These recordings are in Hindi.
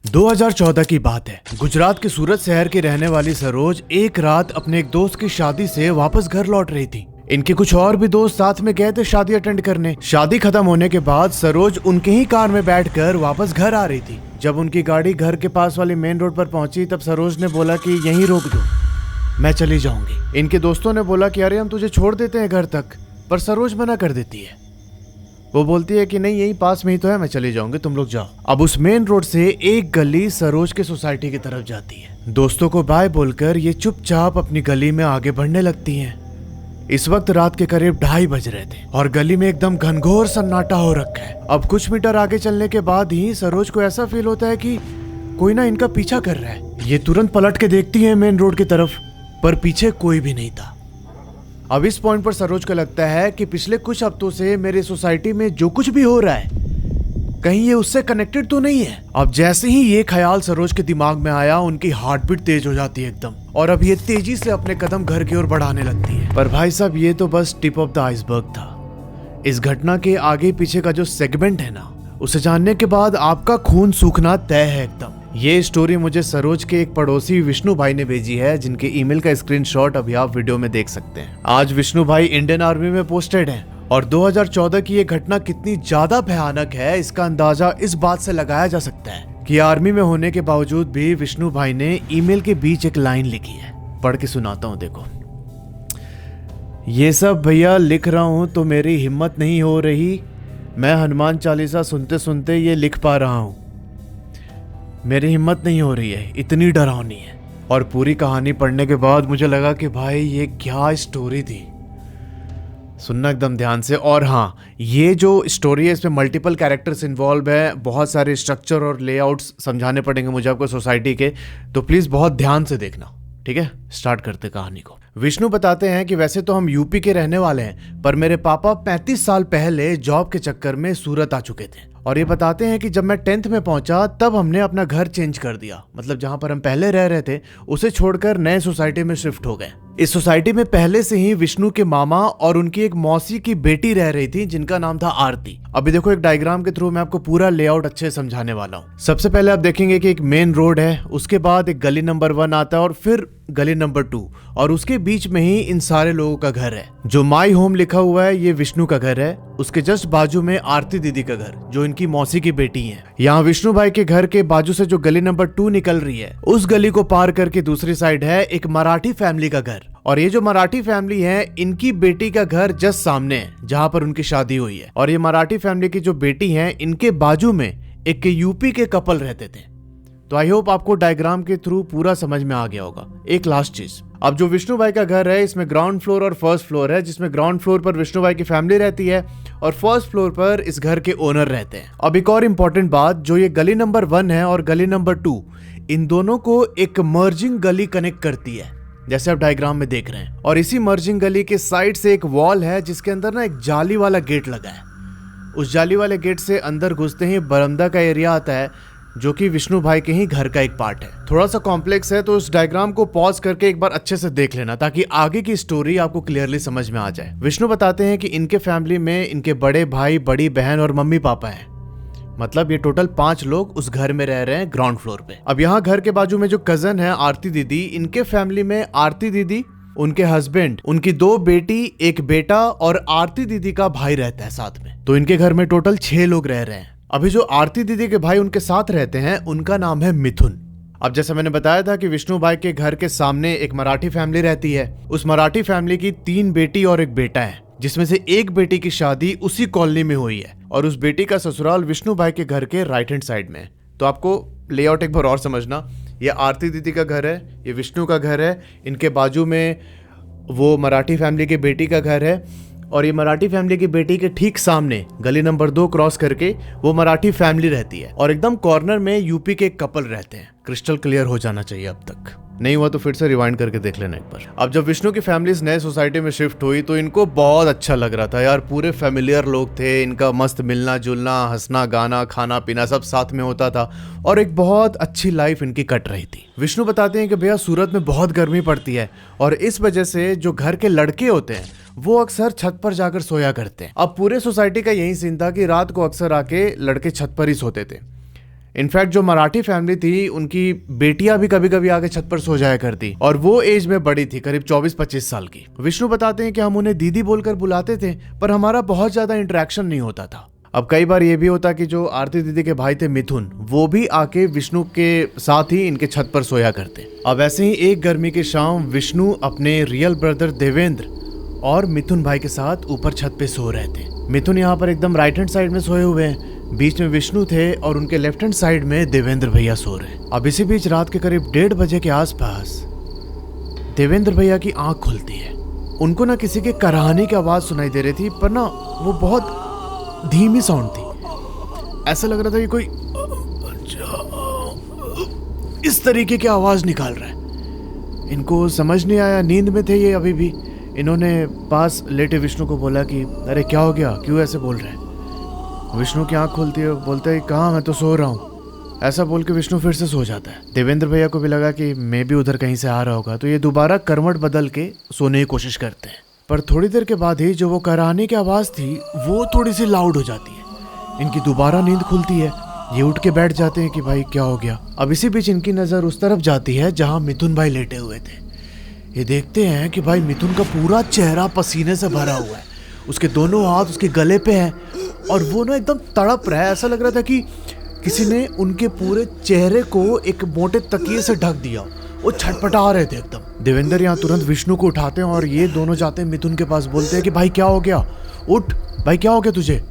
2014 की बात है। गुजरात के सूरत शहर की रहने वाली सरोज एक रात अपने एक दोस्त की शादी से वापस घर लौट रही थी। इनके कुछ और भी दोस्त साथ में गए थे शादी अटेंड करने। शादी खत्म होने के बाद सरोज उनके ही कार में बैठकर वापस घर आ रही थी। जब उनकी गाड़ी घर के पास वाली मेन रोड पर पहुंची तब सरोज ने बोला कि यहीं रोक दो, मैं चली जाऊंगी। इनके दोस्तों ने बोला कि अरे हम तुझे छोड़ देते हैं घर तक, पर सरोज मना कर देती है। वो बोलती है कि नहीं, यहीं पास में ही तो है, मैं चली जाऊंगी, तुम लोग जाओ। अब उस मेन रोड से एक गली सरोज के सोसाइटी की तरफ जाती है। दोस्तों को बाय बोलकर ये चुपचाप अपनी गली में आगे बढ़ने लगती हैं। इस वक्त रात के करीब 2:30 बज रहे थे और गली में एकदम घनघोर सन्नाटा हो रखा है। अब कुछ मीटर आगे चलने के बाद ही सरोज को ऐसा फील होता है कि कोई ना इनका पीछा कर रहा है। ये तुरंत पलट के देखती है मेन रोड की तरफ, पर पीछे कोई भी नहीं था। अब इस पॉइंट पर सरोज को लगता है कि पिछले कुछ हफ्तों से मेरे सोसाइटी में जो कुछ भी हो रहा है कहीं ये उससे कनेक्टेड तो नहीं है। अब जैसे ही ये ख्याल सरोज के दिमाग में आया, उनकी हार्ट बीट तेज हो जाती है एकदम, और अब ये तेजी से अपने कदम घर की ओर बढ़ाने लगती है। पर भाई साहब, ये तो बस टिप ऑफ द आइसबर्ग था। इस घटना के आगे पीछे का जो सेगमेंट है ना, उसे जानने के बाद आपका खून सूखना तय है एकदम। ये स्टोरी मुझे सरोज के एक पड़ोसी विष्णु भाई ने भेजी है, जिनके ईमेल का स्क्रीनशॉट अभी आप वीडियो में देख सकते हैं। आज विष्णु भाई इंडियन आर्मी में पोस्टेड हैं और 2014 की ये घटना कितनी ज्यादा भयानक है इसका अंदाजा इस बात से लगाया जा सकता है कि आर्मी में होने के बावजूद भी विष्णु भाई ने ईमेल के बीच एक लाइन लिखी है। पढ़ के सुनाता हूँ, देखो। ये सब भैया लिख रहा हूँ तो मेरी हिम्मत नहीं हो रही, मैं हनुमान चालीसा सुनते सुनते ये लिख पा रहा हूँ। मेरी हिम्मत नहीं हो रही है, इतनी डरावनी है। और पूरी कहानी पढ़ने के बाद मुझे लगा कि भाई ये क्या स्टोरी थी। सुनना एकदम ध्यान से। और हाँ, ये जो स्टोरी है इसमें मल्टीपल कैरेक्टर्स इन्वॉल्व है, बहुत सारे स्ट्रक्चर और लेआउट्स समझाने पड़ेंगे मुझे आपको सोसाइटी के, तो प्लीज बहुत ध्यान से देखना, ठीक है। स्टार्ट करते कहानी को। विष्णु बताते हैं कि वैसे तो हम यूपी के रहने वाले हैं, पर मेरे पापा 35 साल पहले जॉब के चक्कर में सूरत आ चुके थे। और ये बताते हैं कि जब मैं 10th में पहुंचा तब हमने अपना घर चेंज कर दिया, मतलब जहां पर हम पहले रह रहे थे उसे छोड़कर नए सोसाइटी में शिफ्ट हो गए। इस सोसाइटी में पहले से ही विष्णु के मामा और उनकी एक मौसी की बेटी रह रही थी, जिनका नाम था आरती। अभी देखो, एक डायग्राम के थ्रू मैं आपको पूरा लेआउट अच्छे से समझाने वाला हूँ। सबसे पहले आप देखेंगे कि एक मेन रोड है, उसके बाद एक गली नंबर 1 आता है और फिर गली नंबर 2, और उसके बीच में ही इन सारे लोगों का घर है। जो माई होम लिखा हुआ है ये विष्णु का घर है। उसके जस्ट बाजू में आरती दीदी का घर, जो इनकी मौसी की बेटी है। यहाँ विष्णु भाई के घर के बाजू से जो गली नंबर 2 निकल रही है, उस गली को पार करके दूसरी साइड है एक मराठी फैमिली का घर। और ये जो मराठी फैमिली है, इनकी बेटी का घर जस्ट सामने है जहाँ पर उनकी शादी हुई है। और ये मराठी फैमिली की जो बेटी है, इनके बाजू में एक यूपी के कपल रहते थे। तो आई होप आपको डायग्राम के थ्रू पूरा समझ में आ गया होगा। एक लास्ट चीज, अब जो विष्णु भाई का घर है इसमें ग्राउंड फ्लोर और फर्स्ट फ्लोर है, जिसमें ग्राउंड फ्लोर पर विष्णु भाई की फैमिली रहती है और फर्स्ट फ्लोर पर इस घर के ओनर रहते हैं। अब एक और इम्पोर्टेंट बात, जो ये गली नंबर 1 है और गली नंबर 2, इन दोनों को एक मर्जिंग गली कनेक्ट करती है, जैसे आप डायग्राम में देख रहे हैं। और इसी मर्जिंग गली के साइड से एक वॉल है जिसके अंदर ना एक जाली वाला गेट लगा है। उस जाली वाले गेट से अंदर घुसते ही बरामदा का एरिया आता है, जो कि विष्णु भाई के ही घर का एक पार्ट है। थोड़ा सा कॉम्प्लेक्स है, तो इस डायग्राम को पॉज करके एक बार अच्छे से देख लेना, ताकि आगे की स्टोरी आपको क्लियरली समझ में आ जाए। विष्णु बताते हैं कि इनके फैमिली में इनके बड़े भाई, बड़ी बहन और मम्मी पापा हैं। मतलब ये टोटल 5 लोग उस घर में रह रहे हैं ग्राउंड फ्लोर पे। अब यहाँ घर के बाजू में जो कजन है आरती दीदी, इनके फैमिली में आरती दीदी, उनके हस्बैंड, उनकी 2 बेटी, 1 बेटा और आरती दीदी का भाई रहता है साथ में। तो इनके घर में टोटल 6 लोग रह रहे हैं। अभी जो आरती दीदी के भाई उनके साथ रहते हैं, उनका नाम है मिथुन। अब जैसे मैंने बताया था कि विष्णु भाई के घर के सामने एक मराठी फैमिली रहती है। उस मराठी फैमिली की 3 बेटी और 1 बेटा है, जिसमें से एक बेटी की शादी उसी कॉलोनी में हुई है और उस बेटी का ससुराल विष्णु भाई के घर के राइट हैंड साइड में है। तो आपको लेआउट एक बार और समझना, ये आरती दीदी का घर है, ये विष्णु का घर है, इनके बाजू में वो मराठी फैमिली की बेटी का घर है, और ये मराठी फैमिली की बेटी के ठीक सामने गली नंबर 2 क्रॉस करके वो मराठी फैमिली रहती है, और एकदम कॉर्नर में यूपी के एक कपल रहते हैं। क्रिस्टल क्लियर हो जाना चाहिए, अब तक नहीं हुआ तो फिर से रिवाइंड करके देख लेना एक बार। अब जब विष्णु की फैमिली इस नए सोसाइटी में शिफ्ट हुई तो इनको बहुत अच्छा लग रहा था यार। पूरे फेमिलियर लोग थे, इनका मस्त मिलना जुलना, हंसना गाना, खाना पीना सब साथ में होता था और एक बहुत अच्छी लाइफ इनकी कट रही थी। विष्णु बताते हैं कि भैया सूरत में बहुत गर्मी पड़ती है और इस वजह से जो घर के लड़के होते हैं वो अक्सर छत पर जाकर सोया करते हैं। अब पूरे सोसाइटी का यही सीन था कि रात को अक्सर आके लड़के छत पर ही सोते थे। इनफैक्ट जो मराठी फैमिली थी उनकी बेटियां भी कभी कभी आके छत पर सो जाया करती और वो एज में बड़ी थी, करीब 24-25 साल की। विष्णु बताते हैं कि हम उन्हें दीदी बोलकर बुलाते थे पर हमारा बहुत ज्यादा इंटरेक्शन नहीं होता था। अब कई बार ये भी होता कि जो आरती दीदी के भाई थे मिथुन, वो भी आके विष्णु के साथ ही इनके छत पर सोया करते। अब ऐसे ही एक गर्मी की शाम विष्णु अपने रियल ब्रदर देवेंद्र और मिथुन भाई के साथ ऊपर छत पे सो रहे थे। मिथुन यहाँ पर एकदम राइट हैंड साइड में सोए हुए हैं, बीच में विष्णु थे और उनके लेफ्ट हैंड साइड में देवेंद्र भैया सो रहे हैं। अब इसी बीच रात के करीब 1:30 बजे के आसपास देवेंद्र भैया की आंख खुलती है। उनको ना किसी के कराहने की आवाज सुनाई दे रही थी, पर ना वो बहुत धीमी साउंड थी। ऐसा लग रहा था कि कोई इस तरीके की आवाज निकाल रहा है। इनको समझ नहीं आया, नींद में थे ये अभी भी। इन्होंने पास लेटे विष्णु को बोला कि अरे क्या हो गया, क्यों ऐसे बोल रहे हैं। विष्णु की आंख खुलती है, बोलता है कहाँ, मैं तो सो रहा हूँ। ऐसा बोल के विष्णु फिर से सो जाता है। देवेंद्र भैया को भी लगा कि मैं भी उधर कहीं से आ रहा होगा, तो ये दोबारा करवट बदल के सोने की कोशिश करते हैं। पर थोड़ी देर के बाद ही जो वो कराहने की आवाज़ थी वो थोड़ी सी लाउड हो जाती है। इनकी दोबारा नींद खुलती है। ये उठ के बैठ जाते हैं कि भाई क्या हो गया। अब इसी बीच इनकी नज़र उस तरफ जाती है जहाँ मिथुन भाई लेटे हुए थे। ये देखते हैं कि भाई मिथुन का पूरा चेहरा पसीने से भरा हुआ है, उसके दोनों हाथ उसके गले पे हैं और वो ना एकदम तड़प रहा है। ऐसा लग रहा था कि किसी ने उनके पूरे चेहरे को एक मोटे तकिए से ढक दिया। वो छटपटा रहे थे एकदम। देवेंद्र यहाँ तुरंत विष्णु को उठाते हैं और ये दोनों जाते हैं मिथुन के पास, बोलते हैं कि भाई क्या हो गया, उठ भाई, क्या हो गया तुझे,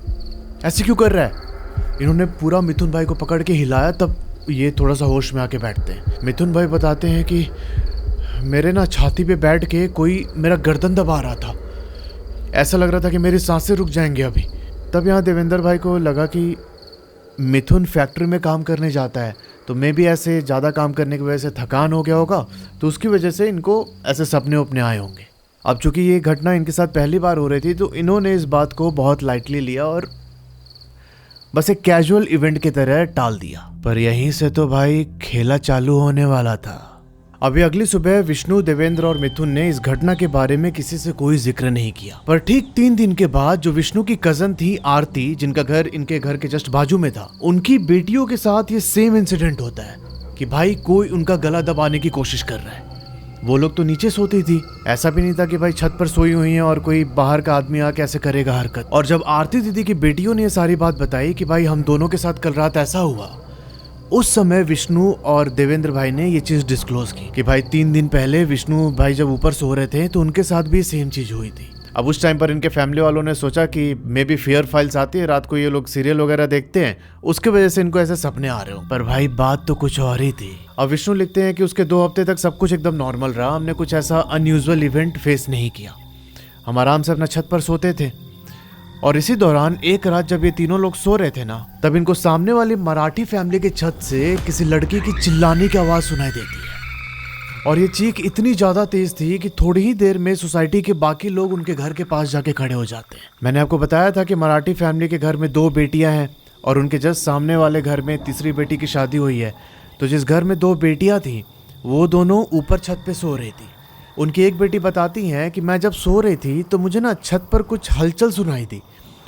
ऐसे क्यों कर रहा है। इन्होंने पूरा मिथुन भाई को पकड़ के हिलाया, तब ये थोड़ा सा होश में आके बैठते हैं। मिथुन भाई बताते हैं कि मेरे ना छाती पे बैठ के कोई मेरा गर्दन दबा रहा था, ऐसा लग रहा था कि मेरी सांसें रुक जाएंगी अभी। तब यहाँ देवेंद्र भाई को लगा कि मिथुन फैक्ट्री में काम करने जाता है, तो मैं भी ऐसे ज़्यादा काम करने की वजह से थकान हो गया होगा, तो उसकी वजह से इनको ऐसे सपने उपने आए होंगे। अब चूंकि ये घटना इनके साथ पहली बार हो रही थी, तो इन्होंने इस बात को बहुत लाइटली लिया और बस एक कैजुअल इवेंट की तरह टाल दिया। पर यहीं से तो भाई खेला चालू होने वाला था। अभी अगली सुबह विष्णु, देवेंद्र और मिथुन ने इस घटना के बारे में किसी से कोई जिक्र नहीं किया। पर ठीक 3 दिन के बाद जो विष्णु की कजन थी आरती, जिनका घर इनके घर के जस्ट बाजू में था, उनकी बेटियों के साथ ये सेम इंसिडेंट होता है कि भाई कोई उनका गला दबाने की कोशिश कर रहा है। वो लोग तो नीचे सोती थी, ऐसा भी नहीं था कि भाई छत पर सोई हुई हैं और कोई बाहर का आदमी आके ऐसे करेगा हरकत। और जब आरती दीदी की बेटियों ने ये सारी बात बताई कि भाई हम दोनों के साथ कल रात ऐसा हुआ, उस समय विष्णु और देवेंद्र भाई ने ये चीज डिस्क्लोज की कि भाई 3 दिन पहले विष्णु भाई जब ऊपर सो रहे थे तो उनके साथ भी सेम चीज हुई थी। अब उस टाइम पर इनके फैमिली वालों ने सोचा कि मे बी फियर फाइल्स आती है, रात को ये लोग सीरियल वगैरह देखते हैं, उसकी वजह से इनको ऐसे सपने आ रहे हो। पर भाई बात तो कुछ और ही थी। अब विष्णु लिखते हैं कि उसके 2 हफ्ते तक सब कुछ एकदम नॉर्मल रहा, हमने कुछ ऐसा अनयूजुअल इवेंट फेस नहीं किया, हम आराम से अपना छत पर सोते थे। और इसी दौरान एक रात जब ये तीनों लोग सो रहे थे ना, तब इनको सामने वाली मराठी फैमिली के छत से किसी लड़की की चिल्लाने की आवाज सुनाई देती है। और ये चीख इतनी ज्यादा तेज थी कि थोड़ी ही देर में सोसाइटी के बाकी लोग उनके घर के पास जाके खड़े हो जाते हैं। मैंने आपको बताया था कि मराठी फैमिली के घर में 2 बेटियां हैं और उनके जस्ट सामने वाले घर में तीसरी बेटी की शादी हुई है। तो जिस घर में 2 बेटियां थी वो दोनों ऊपर छत पे सो रही थी। उनकी एक बेटी बताती हैं कि मैं जब सो रही थी तो मुझे ना छत पर कुछ हलचल सुनाई दी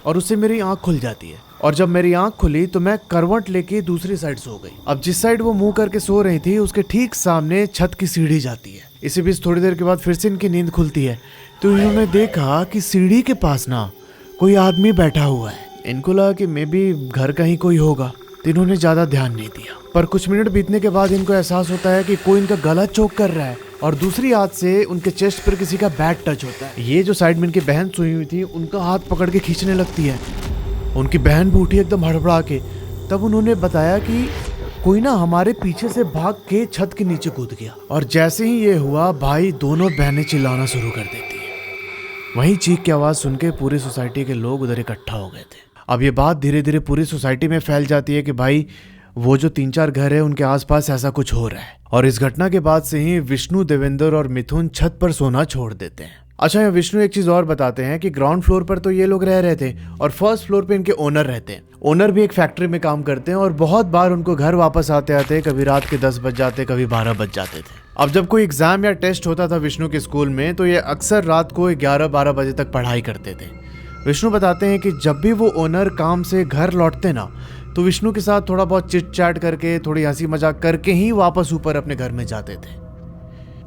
और उससे मेरी आंख खुल जाती है, और जब मेरी आंख खुली तो मैं करवट लेके दूसरी साइड सो गई। अब जिस साइड वो मुंह करके सो रही थी उसके ठीक सामने छत की सीढ़ी जाती है। इसी बीच थोड़ी देर के बाद फिर से इनकी नींद खुलती है, तो इन्होंने देखा कि सीढ़ी के पास ना कोई आदमी बैठा हुआ है। इनको लगा कि मे बी घर का ही कोई होगा, तो इन्होंने ज्यादा ध्यान नहीं दिया। पर कुछ मिनट बीतने के बाद इनको एहसास होता है कि कोई इनका गला चोक कर रहा है और दूसरी हाथ से उनके चेस्ट पर किसी का बैट टच होता है। ये जो साइड में इनकी बहन सोई हुई थी उनका हाथ पकड़ के खींचने लगती है। उनकी बहन भी उठी एकदम हड़बड़ा के। तब उन्होंने बताया कि कोई ना हमारे पीछे से भाग के छत के नीचे कूद गया। और जैसे ही ये हुआ भाई दोनों बहनें चिल्लाना शुरू कर देती है। वहीं चीख की आवाज सुन के पूरी सोसाइटी के लोग उधर इकट्ठा हो गए थे। अब ये बात धीरे धीरे पूरी सोसाइटी में फैल जाती है कि भाई वो जो 3-4 घर है उनके आसपास ऐसा कुछ हो रहा है। और इस घटना के बाद से ही विष्णु, देवेंद्र और मिथुन छत पर सोना छोड़ देते हैं। अच्छा, यहाँ विष्णु एक चीज और बताते हैं कि ग्राउंड फ्लोर पर तो ये लोग रह रहे थे और फर्स्ट फ्लोर पे इनके ओनर रहते हैं। ओनर भी एक फैक्ट्री में काम करते हैं और बहुत बार उनको घर वापस आते आते कभी रात के 10 बज जाते, कभी 12 बज जाते थे। अब जब कोई एग्जाम या टेस्ट होता था विष्णु के स्कूल में, तो ये अक्सर रात को 11-12 बजे तक पढ़ाई करते थे। विष्णु बताते हैं कि जब भी वो ओनर काम से घर लौटते ना, तो विष्णु के साथ थोड़ा बहुत चिट चैट करके, थोड़ी हंसी मजाक करके ही वापस ऊपर अपने घर में जाते थे।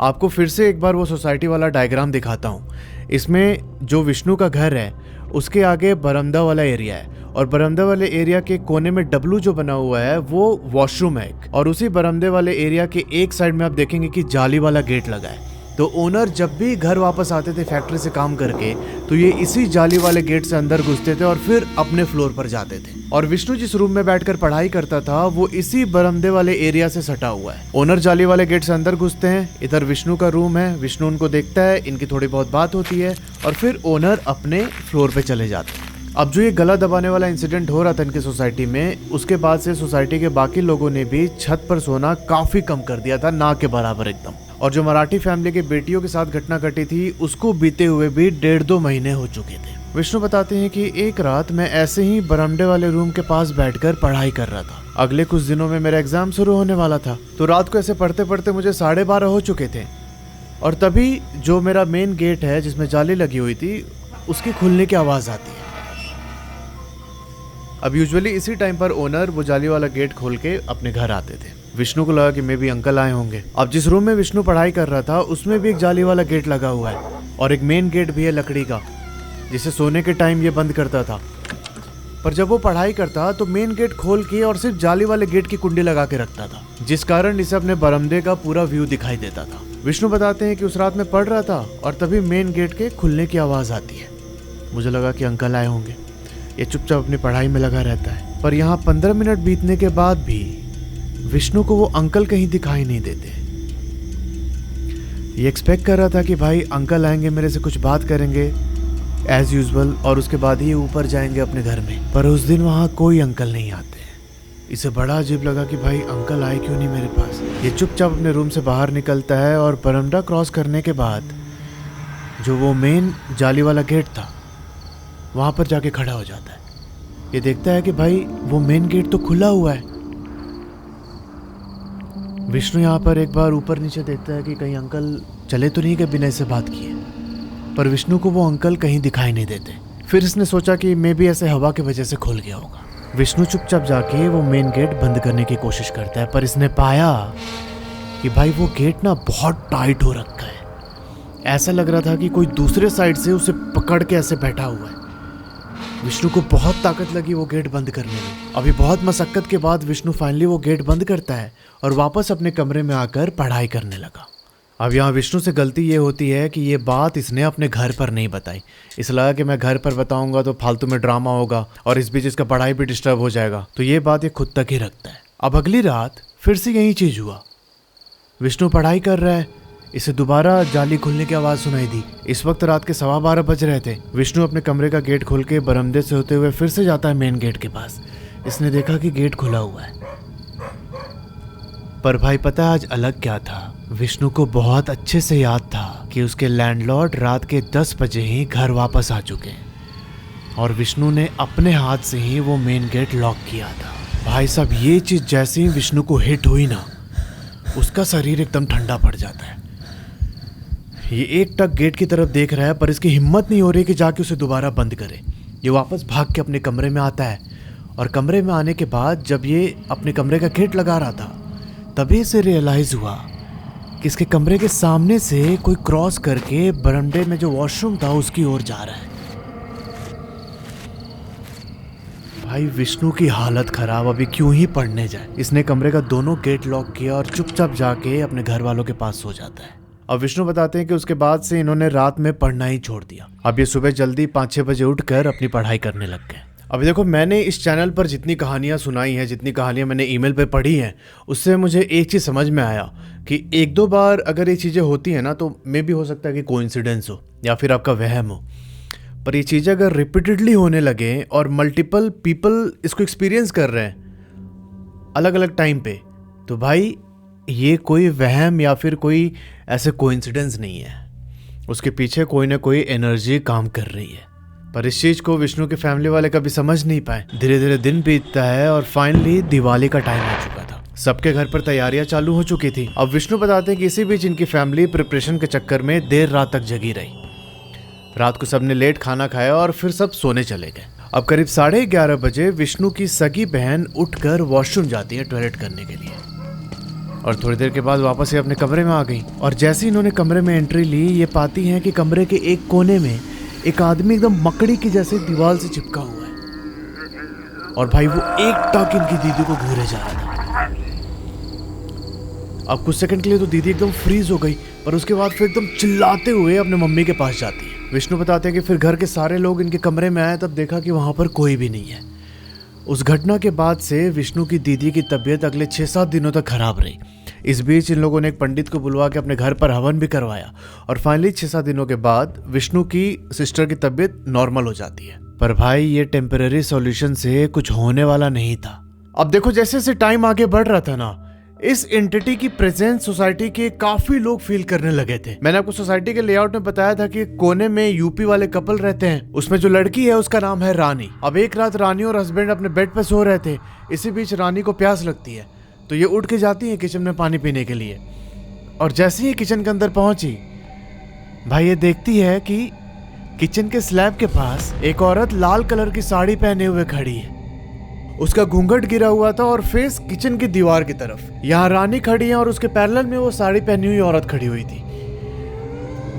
आपको फिर से एक बार वो सोसाइटी वाला डायग्राम दिखाता हूँ। इसमें जो विष्णु का घर है उसके आगे बरामदा वाला एरिया है, और बरामदा वाले एरिया के कोने में डब्लू जो बना हुआ है वो वॉशरूम है, और उसी बरामदे वाले एरिया के एक साइड में आप देखेंगे कि जाली वाला गेट लगा है। तो ओनर जब भी घर वापस आते थे फैक्ट्री से काम करके, तो ये इसी जाली वाले गेट से अंदर घुसते थे और फिर अपने फ्लोर पर जाते थे। और विष्णु जिस रूम में बैठकर पढ़ाई करता था वो इसी बरामदे वाले एरिया से सटा हुआ है। ओनर जाली वाले गेट से अंदर घुसते हैं, इधर विष्णु का रूम है, विष्णु उनको देखता है, इनकी थोड़ी बहुत बात होती है और फिर ओनर अपने फ्लोर पे चले जाते हैं। अब जो ये गला दबाने वाला इंसिडेंट हो रहा था इनकी सोसाइटी में, उसके बाद से सोसाइटी के बाकी लोगों ने भी छत पर सोना काफी कम कर दिया था, ना के बराबर एकदम। और जो मराठी फैमिली के बेटियों के साथ घटना घटी थी उसको बीते हुए भी 1.5-2 महीने हो चुके थे। विष्णु बताते हैं कि एक रात मैं ऐसे ही बरामदे वाले रूम के पास बैठकर पढ़ाई कर रहा था। अगले कुछ दिनों में मेरा एग्जाम शुरू होने वाला था, तो रात को ऐसे पढ़ते पढ़ते मुझे 12:30 हो चुके थे, और तभी जो मेरा मेन गेट है जिसमें जाली लगी हुई थी उसकी खुलने की आवाज आती है। अब यूजुअली इसी टाइम पर ओनर वो जाली वाला गेट खोल के अपने घर आते थे। विष्णु को लगा कि मे भी अंकल आए होंगे। अब जिस रूम में विष्णु पढ़ाई कर रहा था उसमें भी एक जाली वाला गेट लगा हुआ है, और एक मेन गेट भी है लकड़ी का, जिसे सोने के टाइम ये बंद करता था। पर जब वो पढ़ाई करता तो मेन गेट खोल के और सिर्फ जाली वाले गेट की कुंडी लगा के रखता था, जिस कारण इसे अपने बरामदे का पूरा व्यू दिखाई देता था। विष्णु बताते हैं कि उस रात में पढ़ रहा था और तभी मेन गेट के खुलने की आवाज आती है। मुझे लगा कि अंकल आए होंगे। ये चुपचाप अपनी पढ़ाई में लगा रहता है, पर यहाँ 15 मिनट बीतने के बाद भी विष्णु को वो अंकल कहीं दिखाई नहीं देते। ये एक्सपेक्ट कर रहा था कि भाई अंकल आएंगे, मेरे से कुछ बात करेंगे एज यूजुअल, और उसके बाद ही ऊपर जाएंगे अपने घर में। पर उस दिन वहाँ कोई अंकल नहीं आते। इसे बड़ा अजीब लगा कि भाई अंकल आए क्यों नहीं मेरे पास। ये चुपचाप अपने रूम से बाहर निकलता है और बरामदा क्रॉस करने के बाद जो वो मेन जाली वाला गेट था वहाँ पर जाके खड़ा हो जाता है। ये देखता है कि भाई वो मेन गेट तो खुला हुआ है। विष्णु यहाँ पर एक बार ऊपर नीचे देखता है कि कहीं अंकल चले तो नहीं, कि बिना इससे बात किए, पर विष्णु को वो अंकल कहीं दिखाई नहीं देते। फिर इसने सोचा कि मे भी ऐसे हवा की वजह से खुल गया होगा। विष्णु चुपचाप जाके वो मेन गेट बंद करने की कोशिश करता है, पर इसने पाया कि भाई वो गेट ना बहुत टाइट हो रखा है। ऐसा लग रहा था कि कोई दूसरे साइड से उसे पकड़ के ऐसे बैठा हुआ है। विष्णु को बहुत ताकत लगी वो गेट बंद करने में। अभी बहुत मशक्कत के बाद विष्णु फाइनली वो गेट बंद करता है और वापस अपने कमरे में आकर पढ़ाई करने लगा। अब यहाँ विष्णु से गलती ये होती है कि ये बात इसने अपने घर पर नहीं बताई। इस लगा कि मैं घर पर बताऊंगा तो फालतू में ड्रामा होगा और इस बीच इसका पढ़ाई भी डिस्टर्ब हो जाएगा, तो ये बात ये खुद तक ही रखता है। अब अगली रात फिर से यही चीज हुआ। विष्णु पढ़ाई कर रहा है, इसे दोबारा जाली खुलने की आवाज सुनाई दी। इस वक्त रात के 12:15 बज रहे थे। विष्णु अपने कमरे का गेट खोल के बरामदे से होते हुए फिर से जाता है मेन गेट के पास। इसने देखा कि गेट खुला हुआ है, पर भाई पता है आज अलग क्या था। विष्णु को बहुत अच्छे से याद था कि उसके लैंडलॉर्ड रात के 10 बजे ही घर वापस आ चुके हैं और विष्णु ने अपने हाथ से ही वो मेन गेट लॉक किया था। भाई साहब ये चीज जैसे ही विष्णु को हिट हुई ना, उसका शरीर एकदम ठंडा पड़ जाता है। ये एक टक गेट की तरफ देख रहा है, पर इसकी हिम्मत नहीं हो रही कि जाके उसे दोबारा बंद करे। ये वापस भाग के अपने कमरे में आता है, और कमरे में आने के बाद जब ये अपने कमरे का गेट लगा रहा था तभी इसे रियलाइज हुआ कि इसके कमरे के सामने से कोई क्रॉस करके बरामदे में जो वॉशरूम था उसकी ओर जा रहा है। भाई विष्णु की हालत खराब, अभी क्यों ही पढ़ने जाए। इसने कमरे का दोनों गेट लॉक किया और चुपचाप जाके अपने घर वालों के पास सो जाता है। अब विष्णु बताते हैं कि उसके बाद से इन्होंने रात में पढ़ना ही छोड़ दिया। अब ये सुबह जल्दी 5-6 बजे उठकर अपनी पढ़ाई करने लग गए। अभी देखो, मैंने इस चैनल पर जितनी कहानियां सुनाई हैं, जितनी कहानियां मैंने ईमेल पे पढ़ी हैं, उससे मुझे एक चीज़ समझ में आया कि 1-2 बार अगर ये चीज़ें होती हैं ना, तो मे भी हो सकता है कि कोइंसिडेंस हो या फिर आपका वहम हो। पर ये चीज़ें अगर रिपीटेडली होने लगे और मल्टीपल पीपल इसको एक्सपीरियंस कर रहे हैं अलग अलग टाइम पे, तो भाई ये कोई वहम या फिर कोई ऐसे कोइंसिडेंस नहीं है। उसके पीछे कोई ना कोई एनर्जी काम कर रही है। पर इस चीज को विष्णु के फैमिली वाले कभी समझ नहीं पाए। धीरे धीरे दिन बीतता है और फाइनली दिवाली का टाइम आ चुका था। सबके घर पर तैयारियां चालू हो चुकी थी। अब विष्णु बताते हैं कि इसी बीच इनकी फैमिली प्रिपरेशन के चक्कर में देर रात तक जगी रही। रात को सबने लेट खाना खाया और फिर सब सोने चले गए। अब करीब 11:30 बजे विष्णु की सगी बहन उठकर वॉशरूम जाती है टॉयलेट करने के लिए, और थोड़ी देर के बाद वापस ये अपने कमरे में आ गई। और जैसे ही इन्होंने कमरे में एंट्री ली, ये पाती हैं कि कमरे के एक कोने में एक आदमी एकदम मकड़ी की जैसे दीवार से चिपका हुआ है, और भाई वो एक टक इनकी दीदी को घूरे जा रहा था। अब कुछ सेकंड के लिए तो दीदी एकदम फ्रीज हो गई, पर उसके बाद फिर एकदम चिल्लाते हुए अपने मम्मी के पास जाती है। विष्णु बताते हैं कि फिर घर के सारे लोग इनके कमरे में आए, तब देखा कि वहाँ पर कोई भी नहीं है। उस घटना के बाद से विष्णु की दीदी की तबीयत अगले 6-7 दिनों तक खराब रही। इस बीच इन लोगों ने एक पंडित को बुलवा के अपने घर पर हवन भी करवाया, और फाइनली 6-7 दिनों के बाद विष्णु की सिस्टर की तबीयत नॉर्मल हो जाती है। पर भाई ये टेम्पररी सॉल्यूशन से कुछ होने वाला नहीं था। अब देखो जैसे जैसे टाइम आगे बढ़ रहा था ना, इस एंटिटी की प्रेजेंस सोसाइटी के काफी लोग फील करने लगे थे। मैंने आपको सोसाइटी के लेआउट में बताया था कि कोने में यूपी वाले कपल रहते हैं, उसमें जो लड़की है उसका नाम है रानी। अब एक रात रानी और हस्बैंड अपने बेड पे सो रहे थे। इसी बीच रानी को प्यास लगती है, तो ये उठ के जाती है किचन में पानी पीने के लिए। और जैसे ही किचन के अंदर पहुंची, भाई ये देखती है कि किचन के स्लैब के पास एक औरत लाल कलर की साड़ी पहने हुए खड़ी है। उसका घूंघट गिरा हुआ था और फेस किचन की दीवार की तरफ। यहाँ रानी खड़ी है और उसके पैरेलल में वो साड़ी पहनी हुई औरत खड़ी हुई थी।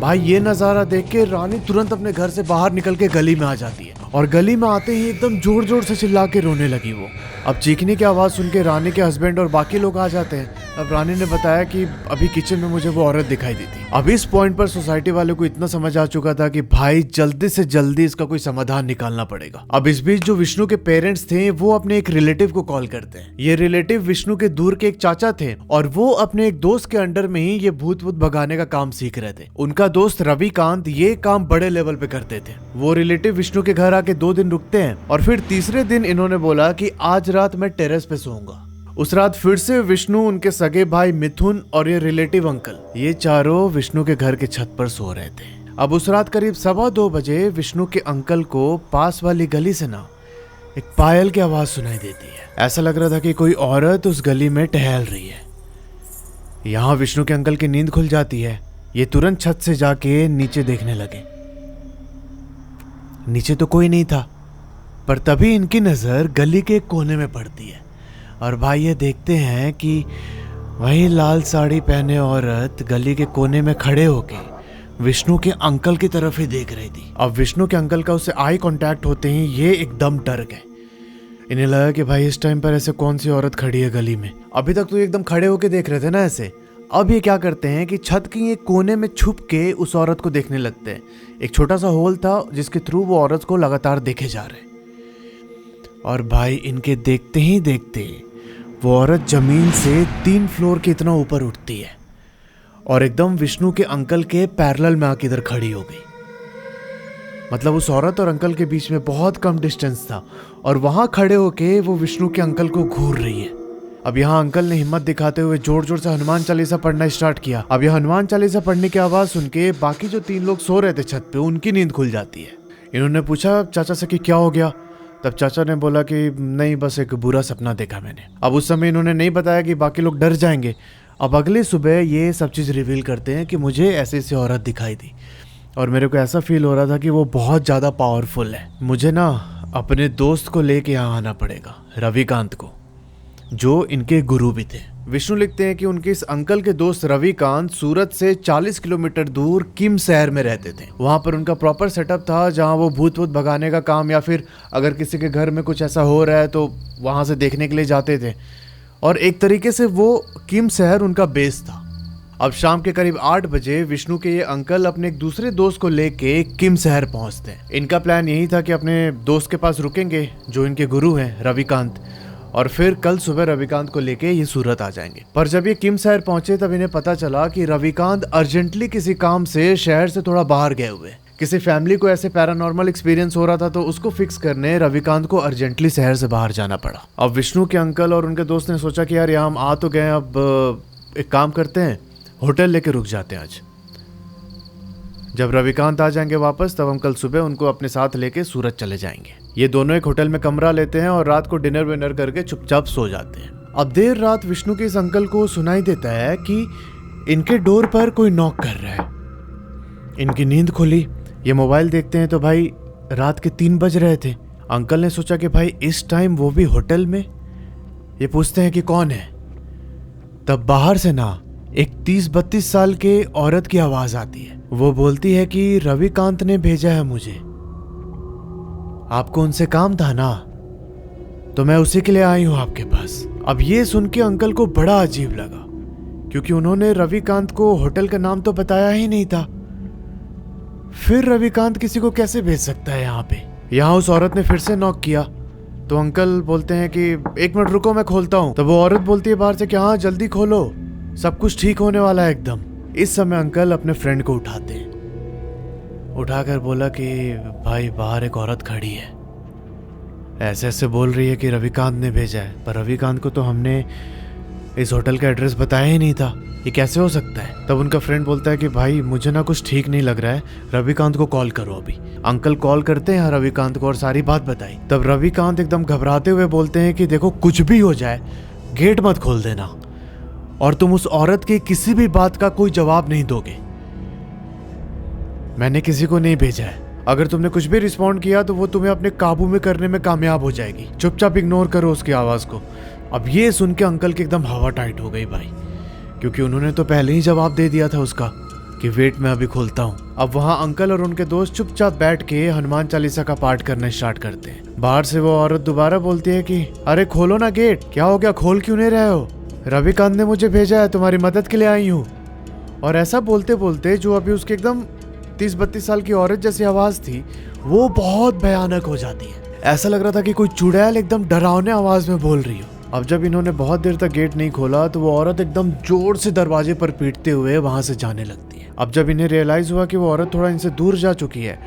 भाई ये नजारा देख के रानी तुरंत अपने घर से बाहर निकल के गली में आ जाती है, और गली में आते ही एकदम जोर जोर से चिल्ला के रोने लगी वो। अब चीखने की आवाज सुन के रानी के हस्बैंड और बाकी लोग आ जाते हैं। अब रानी ने बताया कि अभी किचन में मुझे वो औरत दिखाई दी थी। अब इस पॉइंट पर सोसाइटी वाले को इतना समझ आ चुका था कि भाई जल्दी से जल्दी इसका कोई समाधान निकालना पड़ेगा। अब इस बीच जो विष्णु के पेरेंट्स थे वो अपने एक रिलेटिव को कॉल करते हैं। ये रिलेटिव विष्णु के दूर के एक चाचा थे, और वो अपने एक दोस्त के अंडर में ही ये भूत भूत भगाने का काम सीख रहे थे। उनका दोस्त रविकांत ये काम बड़े लेवल पे करते थे। वो रिलेटिव विष्णु के घर आके 2 दिन रुकते हैं, और फिर तीसरे दिन इन्होंने बोला कि आज रात मैं टेरेस पे सोऊंगा। उस रात फिर से विष्णु, उनके सगे भाई मिथुन और ये रिलेटिव अंकल, ये चारों विष्णु के घर के छत पर सो रहे थे। अब उस रात करीब 2:15 बजे विष्णु के अंकल को पास वाली गली से ना एक पायल की आवाज सुनाई देती है। ऐसा लग रहा था कि कोई औरत उस गली में टहल रही है। यहाँ विष्णु के अंकल की नींद खुल जाती है। ये तुरंत छत से जाके नीचे देखने लगे। नीचे तो कोई नहीं था, पर तभी इनकी नजर गली के कोने में पड़ती है, और भाई ये देखते हैं कि वही लाल साड़ी पहने औरत गली के कोने में खड़े होके विष्णु के अंकल की तरफ ही देख रही थी। अब विष्णु के अंकल का उससे आई कांटेक्ट होते ही ये एकदम डर गए। इन्हें लगा कि भाई इस टाइम पर ऐसे कौन सी औरत खड़ी है गली में। अभी तक तो एकदम खड़े होके देख रहे थे ना ऐसे। अब ये क्या करते हैं कि छत की एक कोने में छुप के उस औरत को देखने लगते हैं। एक छोटा सा होल था जिसके थ्रू वो औरत को लगातार देखे जा रहे। और भाई इनके देखते ही देखते वो औरत जमीन से 3 फ्लोर के इतना ऊपर उठती है, और एकदम विष्णु के अंकल के पैरेलल में आके इधर खड़ी हो गई। मतलब उस औरत और अंकल के बीच में बहुत कम डिस्टेंस था, और वहां खड़े होके वो विष्णु के अंकल को घूर रही है। अब यहाँ अंकल ने हिम्मत दिखाते हुए जोर जोर से हनुमान चालीसा पढ़ना स्टार्ट किया। अब यह हनुमान चालीसा पढ़ने की आवाज सुन के बाकी जो 3 लोग सो रहे थे छत पे, उनकी नींद खुल जाती है। इन्होंने पूछा चाचा से कि क्या हो गया। तब चाचा ने बोला कि नहीं, बस एक बुरा सपना देखा मैंने। अब उस समय इन्होंने नहीं बताया कि बाकी लोग डर जाएंगे। अब अगली सुबह ये सब चीज़ रिवील करते हैं कि मुझे ऐसी ऐसी औरत दिखाई दी, और मेरे को ऐसा फील हो रहा था कि वो बहुत ज़्यादा पावरफुल है। मुझे ना अपने दोस्त को लेके यहाँ आना पड़ेगा, रविकांत को, जो इनके गुरु भी थे। विष्णु लिखते हैं कि उनके इस अंकल के दोस्त रविकांत सूरत से 40 किलोमीटर दूर किम शहर में रहते थे। वहां पर उनका प्रॉपर सेटअप था, जहां वो भूत भूत भगाने का काम, या फिर अगर किसी के घर में कुछ ऐसा हो रहा है तो वहां से देखने के लिए जाते थे। और एक तरीके से वो किम शहर उनका बेस था। अब शाम के करीब 8 बजे विष्णु के ये अंकल अपने एक दूसरे दोस्त को लेके किम शहर पहुंचते हैं। इनका प्लान यही था कि अपने दोस्त के पास रुकेंगे जो इनके गुरु हैं रविकांत, और फिर कल सुबह रविकांत को लेके ये सूरत आ जाएंगे। पर जब ये किम शहर पहुंचे तब इन्हें पता चला कि रविकांत अर्जेंटली किसी काम से शहर से थोड़ा बाहर गए हुए। किसी फैमिली को ऐसे पैरानॉर्मल एक्सपीरियंस हो रहा था, तो उसको फिक्स करने रविकांत को अर्जेंटली शहर से बाहर जाना पड़ा। अब विष्णु के अंकल और उनके दोस्त ने सोचा कि यार यहाँ हम आ तो गए, अब एक काम करते हैं, होटल लेके रुक जाते हैं आज। जब रविकांत आ जाएंगे वापस, तब हम कल सुबह उनको अपने साथ लेके सूरत चले जाएंगे। ये दोनों एक होटल में कमरा लेते हैं और रात को डिनर विनर करके चुपचाप सो जाते हैं। अब देर रात विष्णु के इस अंकल को सुनाई देता है कि इनके डोर पर कोई नॉक कर रहा है। इनकी नींद खुली, ये मोबाइल देखते हैं तो भाई रात के 3 बज रहे थे। अंकल ने सोचा कि भाई इस टाइम वो भी होटल में, ये पूछते हैं कि कौन है। तब बाहर से ना एक 30-32 साल के औरत की आवाज आती है। वो बोलती है कि रविकांत ने भेजा है मुझे, आपको उनसे काम था ना, तो मैं उसी के लिए आई हूं आपके पास। अब ये सुन के अंकल को बड़ा अजीब लगा, क्योंकि उन्होंने रविकांत को होटल का नाम तो बताया ही नहीं था। फिर रविकांत किसी को कैसे भेज सकता है यहाँ पे। यहाँ उस औरत ने फिर से नॉक किया, तो अंकल बोलते हैं कि 1 मिनट रुको, मैं खोलता हूँ। तब वो औरत बोलती है बाहर से कि हाँ जल्दी खोलो, सब कुछ ठीक होने वाला है एकदम। इस समय अंकल अपने फ्रेंड को उठाते हैं, उठाकर बोला कि भाई बाहर एक औरत खड़ी है, ऐसे ऐसे बोल रही है कि रविकांत ने भेजा है, पर रविकांत को तो हमने इस होटल का एड्रेस बताया ही नहीं था, ये कैसे हो सकता है। तब उनका फ्रेंड बोलता है कि भाई मुझे ना कुछ ठीक नहीं लग रहा है, रविकांत को कॉल करो अभी। अंकल कॉल करते हैं रविकांत को और सारी बात बताई। तब रविकांत एकदम घबराते हुए बोलते हैं कि देखो कुछ भी हो जाए गेट मत खोल देना, और तुम उस औरत की किसी भी बात का कोई जवाब नहीं दोगे, मैंने किसी को नहीं भेजा है, अगर तुमने कुछ भी रिस्पॉन्ड किया तो वो तुम्हें अपने काबू में करने में कामयाब हो जाएगी, चुपचाप इग्नोर करो उसकी आवाज को। अब ये सुन के अंकल की एकदम हवा टाइट हो गई भाई, क्योंकि उन्होंने तो पहले ही जवाब दे दिया था उसका कि वेट मैं अभी खोलता हूँ। अब वहाँ अंकल और उनके दोस्त चुपचाप बैठ के हनुमान चालीसा का पाठ करना स्टार्ट करते हैं। बाहर से वो औरत दोबारा बोलती है कि अरे खोलो ना गेट, क्या हो गया, खोल क्यों नहीं रहे हो, रविकांत ने मुझे भेजा है, तुम्हारी मदद के लिए आई हूँ। और ऐसा बोलते बोलते जो अभी उसकी एकदम 30-32 साल की औरत जैसी आवाज थी वो बहुत भयानक हो जाती है। ऐसा लग रहा था कि कोई चुड़ैल एकदम डरावने आवाज में बोल रही हो। अब जब इन्होंने बहुत देर तक गेट नहीं खोला तो वो औरत एकदम जोर से दरवाजे पर पीटते हुए वहां से जाने लगती है। अब जब इन्हें रियलाइज हुआ कि वो औरत थोड़ा इनसे दूर जा चुकी है,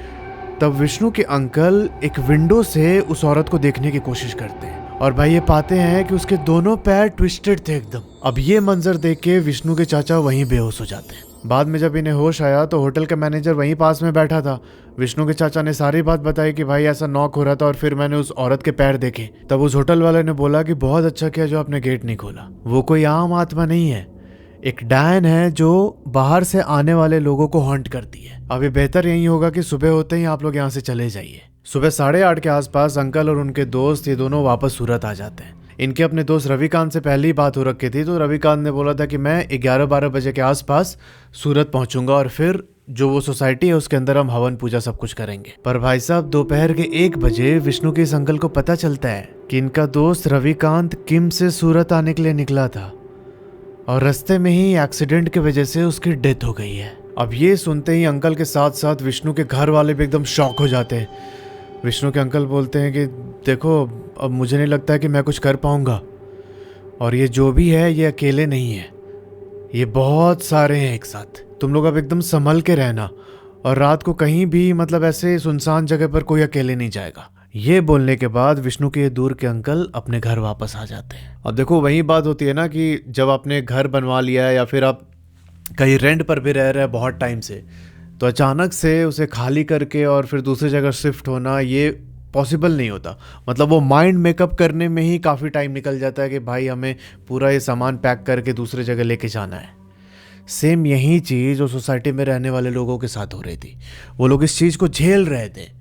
तब विष्णु के अंकल एक विंडो से उस औरत को देखने की कोशिश करते हैं, और भाई ये पाते हैं कि उसके दोनों पैर ट्विस्टेड थे एकदम। अब ये मंजर देख के विष्णु के चाचा वहीं बेहोश हो जाते हैं। बाद में जब इन्हें होश आया तो होटल का मैनेजर वहीं पास में बैठा था। विष्णु के चाचा ने सारी बात बताई कि भाई ऐसा नॉक हो रहा था और फिर मैंने उस औरत के पैर देखे। तब उस होटल वाले ने बोला कि बहुत अच्छा किया जो आपने गेट नहीं खोला, वो कोई आम आत्मा नहीं है, एक डायन है जो बाहर से आने वाले लोगों को हॉन्ट करती है। अभी बेहतर यही होगा कि सुबह होते ही आप लोग यहाँ से चले जाइए। सुबह 8:30 के आसपास अंकल और उनके दोस्त ये दोनों वापस सूरत आ जाते हैं। इनके अपने दोस्त रविकांत से पहले ही बात हो रखी थी, तो रविकांत ने बोला था कि मैं 11-12 बजे के आसपास सूरत पहुंचूंगा और फिर जो वो सोसाइटी है उसके अंदर हम हवन पूजा सब कुछ करेंगे। पर भाई साहब दोपहर के 1 बजे विष्णु के इस अंकल को पता चलता है कि इनका दोस्त रविकांत किम से सूरत आने के लिए निकला था और रास्ते में ही एक्सीडेंट की वजह से उसकी डेथ हो गई है। अब ये सुनते ही अंकल के साथ साथ विष्णु के घर वाले भी एकदम शॉक हो जाते हैं। विष्णु के अंकल बोलते हैं कि देखो अब मुझे नहीं लगता है कि मैं कुछ कर पाऊंगा, और ये जो भी है ये अकेले नहीं है, ये बहुत सारे हैं एक साथ, तुम लोग अब एकदम संभल के रहना, और रात को कहीं भी मतलब ऐसे सुनसान जगह पर कोई अकेले नहीं जाएगा। ये बोलने के बाद विष्णु के दूर के अंकल अपने घर वापस आ जाते हैं। अब देखो वही बात होती है ना कि जब आपने घर बनवा लिया है या फिर आप कहीं रेंट पर भी रह रहे हैं बहुत टाइम से, तो अचानक से उसे खाली करके और फिर दूसरी जगह शिफ्ट होना ये पॉसिबल नहीं होता। मतलब वो माइंड मेकअप करने में ही काफ़ी टाइम निकल जाता है कि भाई हमें पूरा ये सामान पैक करके दूसरी जगह लेके जाना है। सेम यही चीज़ जो सोसाइटी में रहने वाले लोगों के साथ हो रही थी। वो लोग इस चीज़ को झेल रहे थे,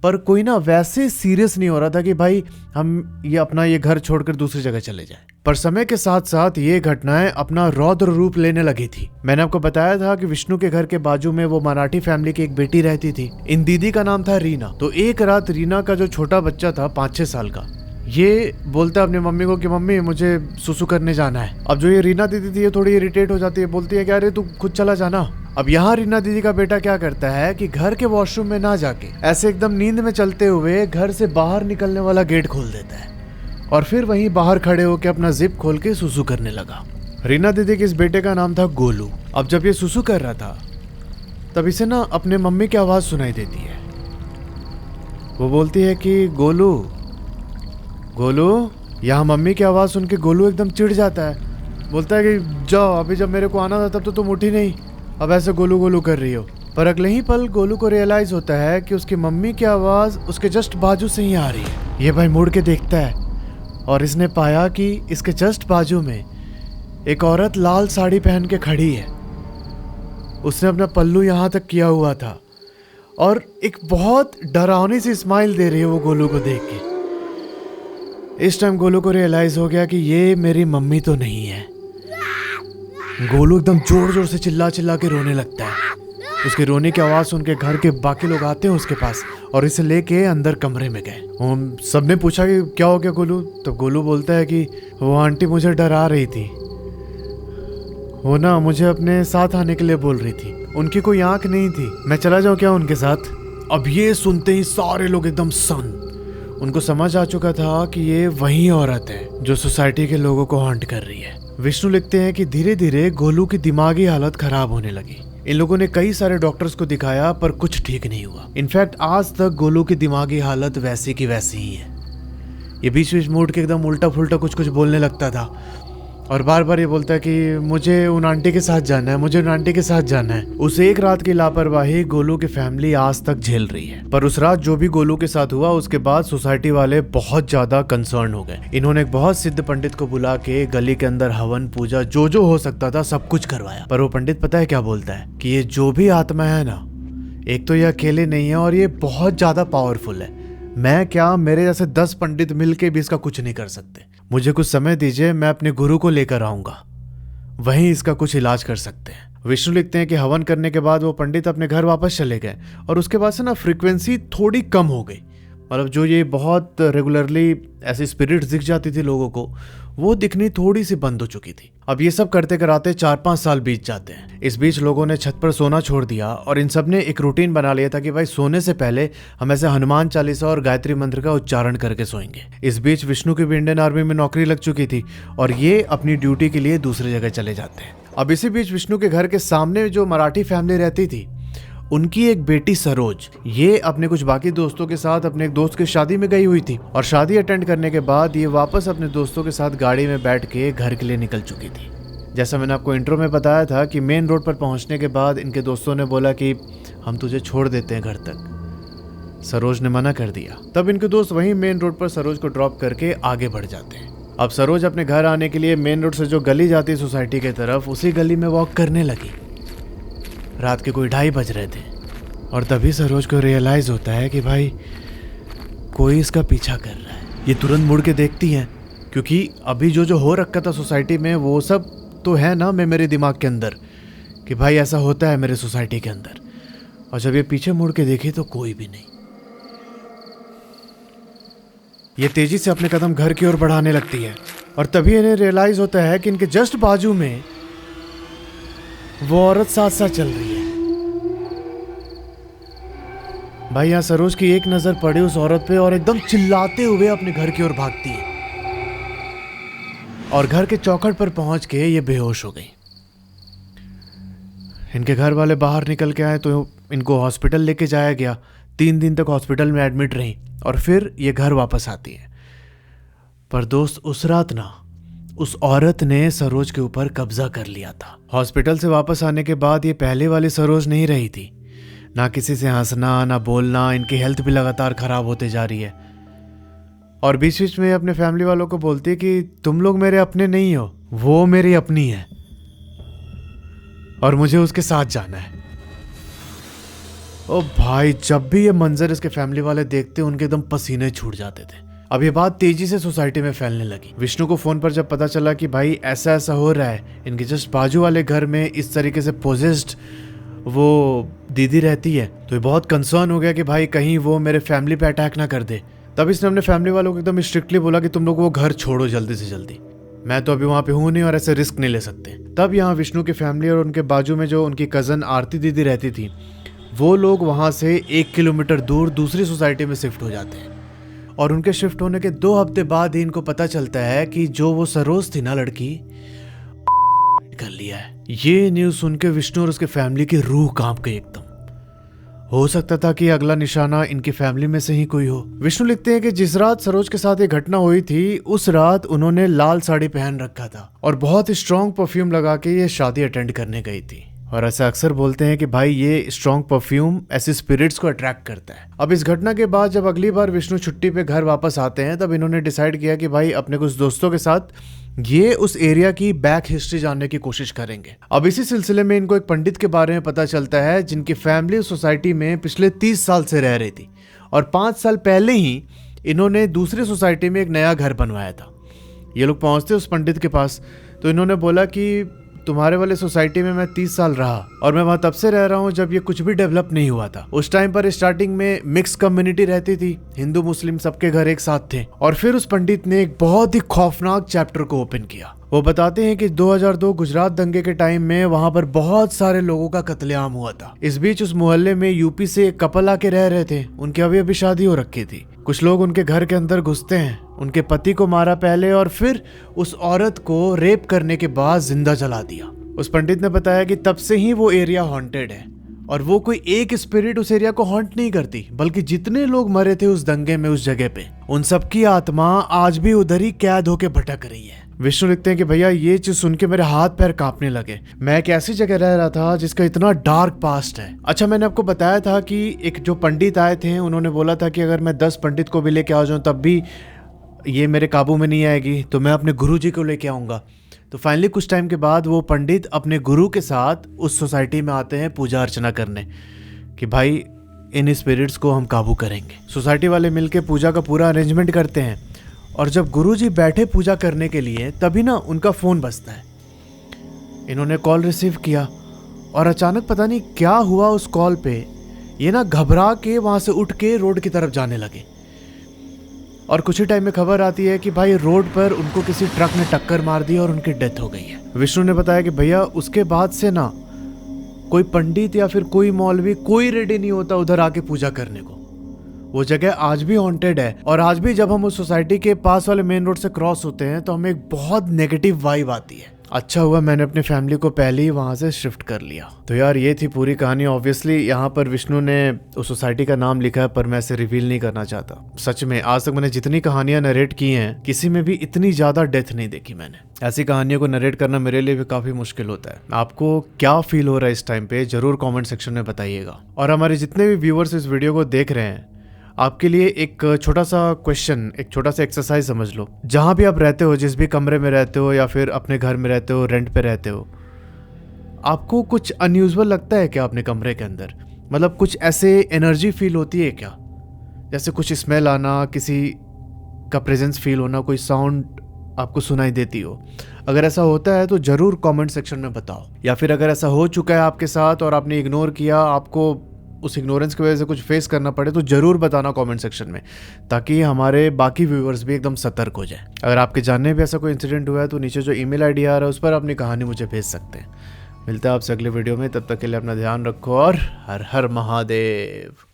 पर कोई ना वैसे सीरियस नहीं हो रहा था कि भाई हम ये अपना ये घर छोड़कर दूसरी जगह चले जाएं। पर समय के साथ साथ ये घटनाएं अपना रौद्र रूप लेने लगी थी। मैंने आपको बताया था कि विष्णु के घर के बाजू में वो मराठी फैमिली की एक बेटी रहती थी। इन दीदी का नाम था रीना। तो एक रात रीना का जो छोटा बच्चा था 5-6 साल का, ये बोलता अपनी मम्मी को कि मम्मी मुझे सुसु करने जाना है। अब जो ये रीना दीदी थी ये थोड़ी इरिटेट हो जाती है, बोलती है कि अरे तू खुद चला जाना। अब यहाँ रीना दीदी का बेटा क्या करता है कि घर के वॉशरूम में ना जाके ऐसे एकदम नींद में चलते हुए घर से बाहर निकलने वाला गेट खोल देता है और फिर वहीं बाहर खड़े होकर अपना जिप खोल के सुसु करने लगा। रीना दीदी के इस बेटे का नाम था गोलू। अब जब ये सुसु कर रहा था तब इसे ना अपने मम्मी की आवाज सुनाई देती है। वो बोलती है कि गोलू गोलू। यहाँ मम्मी की आवाज सुन के गोलू एकदम चिढ़ जाता है, बोलता है कि जाओ, अभी जब मेरे को आना था तब तो तुम उठी नहीं, अब ऐसे गोलू गोलू कर रही हो। पर अगले ही पल गोलू को रियलाइज होता है कि उसकी मम्मी की आवाज उसके जस्ट बाजू से ही आ रही है। ये भाई मुड़ के देखता है और इसने पाया कि इसके जस्ट बाजू में एक औरत लाल साड़ी पहन के खड़ी है। उसने अपना पल्लू यहाँ तक किया हुआ था और एक बहुत डरावनी सी स्माइल दे रही है वो गोलू को देख के। इस टाइम गोलू को रियलाइज हो गया कि ये मेरी मम्मी तो नहीं है। गोलू एकदम जोर जोर से चिल्ला चिल्ला के रोने लगता है। उसके रोने की आवाज़ सुन के घर के बाकी लोग आते हैं उसके पास और इसे लेके अंदर कमरे में गए। सबने पूछा कि क्या हो गया गोलू। तो गोलू बोलता है कि वो आंटी मुझे डरा रही थी, वो ना मुझे अपने साथ आने के लिए बोल रही थी, उनकी कोई आंख नहीं थी, मैं चला जाऊं क्या उनके साथ। अब ये सुनते ही सारे लोग एकदम सन। उनको समझ आ चुका था कि ये वही औरत है जो सोसाइटी के लोगों को हॉन्ट कर रही है। विष्णु लिखते हैं कि धीरे धीरे गोलू की दिमागी हालत खराब होने लगी। इन लोगों ने कई सारे डॉक्टर्स को दिखाया पर कुछ ठीक नहीं हुआ। इनफैक्ट आज तक गोलू की दिमागी हालत वैसी की वैसी ही है। ये बीच बीच मूड के एकदम उल्टा फुल्टा कुछ कुछ बोलने लगता था और बार बार ये बोलता है कि मुझे उन आंटी के साथ जाना है, मुझे उन आंटी के साथ जाना है। उस एक रात की लापरवाही गोलू की फैमिली आज तक झेल रही है। पर उस रात जो भी गोलू के साथ हुआ उसके बाद सोसाइटी वाले बहुत ज्यादा कंसर्न हो गए। इन्होंने एक बहुत सिद्ध पंडित को बुला के गली के अंदर हवन पूजा जो हो सकता था सब कुछ करवाया। पर वो पंडित पता है क्या बोलता है कि ये जो भी आत्मा है ना, एक तो ये अकेले नहीं है और ये बहुत ज्यादा पावरफुल है। मैं क्या, मेरे जैसे 10 पंडित मिलके भी इसका कुछ नहीं कर सकते। मुझे कुछ समय दीजिए, मैं अपने गुरु को लेकर आऊंगा, वहीं इसका कुछ इलाज कर सकते हैं। विष्णु लिखते हैं कि हवन करने के बाद वो पंडित अपने घर वापस चले गए और उसके बाद से ना फ्रीक्वेंसी थोड़ी कम हो गई। मतलब जो ये बहुत रेगुलरली ऐसी स्पिरिट्स दिख जाती थी लोगों को, वो दिखनी थोड़ी सी बंद हो चुकी थी। अब ये सब करते कराते 4-5 साल बीत जाते हैं। इस बीच लोगों ने छत पर सोना छोड़ दिया और इन सब ने एक रूटीन बना लिया था कि भाई सोने से पहले हम ऐसे हनुमान चालीसा और गायत्री मंत्र का उच्चारण करके सोएंगे। इस बीच विष्णु की भी इंडियन आर्मी में नौकरी लग चुकी थी और ये अपनी ड्यूटी के लिए दूसरी जगह चले जाते हैं। अब इसी बीच विष्णु के घर के सामने जो मराठी फैमिली रहती थी, उनकी एक बेटी सरोज, ये अपने कुछ बाकी दोस्तों के साथ अपने एक दोस्त की शादी में गई हुई थी और शादी अटेंड करने के बाद ये वापस अपने दोस्तों के साथ गाड़ी में बैठ के घर के लिए निकल चुकी थी। जैसा मैंने आपको इंट्रो में बताया था कि मेन रोड पर पहुंचने के बाद इनके दोस्तों ने बोला कि हम तुझे छोड़ देते हैं घर तक। सरोज ने मना कर दिया। तब इनके दोस्त वहीं मेन रोड पर सरोज को ड्रॉप करके आगे बढ़ जाते हैं। अब सरोज अपने घर आने के लिए मेन रोड से जो गली जाती है सोसाइटी की तरफ, उसी गली में वॉक करने लगी। रात के कोई 2:30 बज रहे थे और तभी सरोज को रियलाइज होता है कि भाई कोई इसका पीछा कर रहा है। ये तुरंत मुड़ के देखती है क्योंकि अभी जो हो रखा था सोसाइटी में वो सब तो है ना मेरे दिमाग के अंदर कि भाई ऐसा होता है मेरे सोसाइटी के अंदर। और जब ये पीछे मुड़ के देखी तो कोई भी नहीं। ये तेजी से अपने कदम घर की ओर बढ़ाने लगती है और तभी इन्हें रियलाइज होता है कि इनके जस्ट बाजू में वो औरत साथ साथ चल रही है। भाई यहाँ सरोज की एक नजर पड़ी उस औरत पे और एकदम चिल्लाते हुए अपने घर की ओर भागती है और घर के चौखट पर पहुंच के ये बेहोश हो गई। इनके घर वाले बाहर निकल के आए तो इनको हॉस्पिटल लेके जाया गया। 3 दिन तक हॉस्पिटल में एडमिट रही और फिर ये घर वापस आती है। पर दोस्त उस रात ना उस औरत ने सरोज के ऊपर कब्जा कर लिया था। हॉस्पिटल से वापस आने के बाद ये पहले वाली सरोज नहीं रही थी। ना किसी से हंसना ना बोलना, इनकी हेल्थ भी लगातार खराब होते जा रही है। और बीच बीच में अपने फैमिली वालों को बोलती है कि तुम लोग मेरे अपने नहीं हो, वो मेरी अपनी है और मुझे उसके साथ जाना है। ओ भाई, जब भी ये मंजर इसके फैमिली वाले देखते उनके एकदम पसीने छूट जाते थे। अब ये बात तेजी से सोसाइटी में फैलने लगी। विष्णु को फोन पर जब पता चला कि भाई ऐसा ऐसा हो रहा है, इनके जस्ट बाजू वाले घर में इस तरीके से पोजेस्ड वो दीदी रहती है, तो ये बहुत कंसर्न हो गया कि भाई कहीं वो मेरे फैमिली पे अटैक ना कर दे। तब इसने अपने फैमिली वालों को एकदम स्ट्रिक्टली बोला कि तुम लोग वो घर छोड़ो जल्दी से जल्दी, मैं तो अभी वहां पे हूं नहीं और ऐसे रिस्क नहीं ले सकते। तब यहाँ विष्णु की फैमिली और उनके बाजू में जो उनकी कजन आरती दीदी रहती थी, वो लोग वहां से 1 किलोमीटर दूर दूसरी सोसाइटी में शिफ्ट हो जाते हैं। और उनके शिफ्ट होने के 2 हफ्ते बाद ही इनको पता चलता है कि जो वो सरोज थी ना लड़की, कर लिया है। ये न्यूज सुन के विष्णु और उसके फैमिली की रूह कांप गई एकदम। हो सकता था कि अगला निशाना इनकी फैमिली में से ही कोई हो। विष्णु लिखते हैं कि जिस रात सरोज के साथ ये घटना हुई थी, उस रात उन्होंने लाल साड़ी पहन रखा था और बहुत स्ट्रॉन्ग परफ्यूम लगा के ये शादी अटेंड करने गई थी। और ऐसा अक्सर बोलते हैं कि भाई ये स्ट्रॉन्ग परफ्यूम ऐसे स्पिरिट्स को अट्रैक्ट करता है। अब इस घटना के बाद जब अगली बार विष्णु छुट्टी पे घर वापस आते हैं तब इन्होंने डिसाइड किया कि भाई अपने कुछ दोस्तों के साथ ये उस एरिया की बैक हिस्ट्री जानने की कोशिश करेंगे। अब इसी सिलसिले में इनको एक पंडित के बारे में पता चलता है जिनकी फैमिली सोसाइटी में पिछले 30 साल से रह रही थी और 5 साल पहले ही इन्होंने दूसरी सोसाइटी में एक नया घर बनवाया था। ये लोग पहुंचते उस पंडित के पास तो इन्होंने बोला कि तुम्हारे वाले सोसाइटी में मैं 30 साल रहा और मैं वहां तब से रह रहा हूं जब ये कुछ भी डेवलप नहीं हुआ था। उस टाइम पर स्टार्टिंग में मिक्स कम्युनिटी रहती थी, हिंदू मुस्लिम सबके घर एक साथ थे। और फिर उस पंडित ने एक बहुत ही खौफनाक चैप्टर को ओपन किया। वो बताते हैं कि 2002 गुजरात दंगे के टाइम में वहां पर बहुत सारे लोगों का कत्लेआम हुआ था। इस बीच उस मोहल्ले में यूपी से एक कपल आके रह रहे थे, उनकी अभी शादी हो रखी थी। कुछ लोग उनके घर के अंदर घुसते हैं, उनके पति को मारा पहले और फिर उस औरत को रेप करने के बाद जिंदा जला दिया। उस पंडित ने बताया कि तब से ही वो एरिया हॉन्टेड है और वो कोई एक स्पिरिट उस एरिया को हॉन्ट नहीं करती, बल्कि जितने लोग मरे थे उस दंगे में उस जगह पे, उन सबकी आत्मा आज भी उधर ही कैद होके भटक रही है। विष्णु लिखते हैं कि भैया ये चीज सुन के मेरे हाथ पैर कांपने लगे। मैं एक ऐसी जगह रह रहा था जिसका इतना डार्क पास्ट है। अच्छा, मैंने आपको बताया था कि एक जो पंडित आए थे उन्होंने बोला था कि अगर मैं 10 पंडित को भी लेके आ जाऊं तब भी ये मेरे काबू में नहीं आएगी, तो मैं अपने गुरु जी को लेके आऊंगा। तो फाइनली कुछ टाइम के बाद वो पंडित अपने गुरु के साथ उस सोसाइटी में आते हैं पूजा अर्चना करने कि भाई इन स्पिरिट्स को हम काबू करेंगे। सोसाइटी वाले मिलके पूजा का पूरा अरेंजमेंट करते हैं और जब गुरुजी बैठे पूजा करने के लिए तभी ना उनका फ़ोन बजता है। इन्होंने कॉल रिसीव किया और अचानक पता नहीं क्या हुआ उस कॉल पे, ये ना घबरा के वहाँ से उठ के रोड की तरफ जाने लगे और कुछ ही टाइम में खबर आती है कि भाई रोड पर उनको किसी ट्रक ने टक्कर मार दी और उनकी डेथ हो गई है। विष्णु ने बताया कि भैया उसके बाद से ना कोई पंडित या फिर कोई मौलवी कोई रेडी नहीं होता उधर आके पूजा करने को। वो जगह आज भी हॉन्टेड है और आज भी जब हम उस सोसाइटी के पास वाले मेन रोड से क्रॉस होते हैं तो हमें एक बहुत नेगेटिव वाइब आती है। अच्छा हुआ मैंने अपनी फैमिली को पहले ही वहां से शिफ्ट कर लिया। तो यार ये थी पूरी कहानी। ऑब्वियसली यहाँ पर विष्णु ने उस सोसाइटी का नाम लिखा है पर मैं इसे रिवील नहीं करना चाहता। सच में आज तक मैंने जितनी कहानियां नरेट की हैं किसी में भी इतनी ज्यादा डेथ नहीं देखी मैंने। ऐसी कहानियों को नरेट करना मेरे लिए भी काफी मुश्किल होता है। आपको क्या फील हो रहा है इस टाइम पे जरूर कॉमेंट सेक्शन में बताइएगा। और हमारे जितने भी व्यूअर्स इस वीडियो को देख रहे हैं आपके लिए एक छोटा सा क्वेश्चन, एक छोटा सा एक्सरसाइज समझ लो। जहाँ भी आप रहते हो, जिस भी कमरे में रहते हो या फिर अपने घर में रहते हो, रेंट पे रहते हो, आपको कुछ अनयूजुअल लगता है क्या अपने कमरे के अंदर? मतलब कुछ ऐसे एनर्जी फील होती है क्या? जैसे कुछ स्मेल आना, किसी का प्रेजेंस फील होना, कोई साउंड आपको सुनाई देती हो? अगर ऐसा होता है तो जरूर कमेंट सेक्शन में बताओ। या फिर अगर ऐसा हो चुका है आपके साथ और आपने इग्नोर किया, आपको उस इग्नोरेंस की वजह से कुछ फेस करना पड़े, तो जरूर बताना कमेंट सेक्शन में, ताकि हमारे बाकी व्यूअर्स भी एकदम सतर्क हो जाए। अगर आपके जानने में ऐसा कोई इंसिडेंट हुआ है तो नीचे जो ईमेल आईडी आ रहा है उस पर अपनी कहानी मुझे भेज सकते हैं। मिलता है आपसे अगले वीडियो में, तब तक के लिए अपना ध्यान रखो और हर हर महादेव।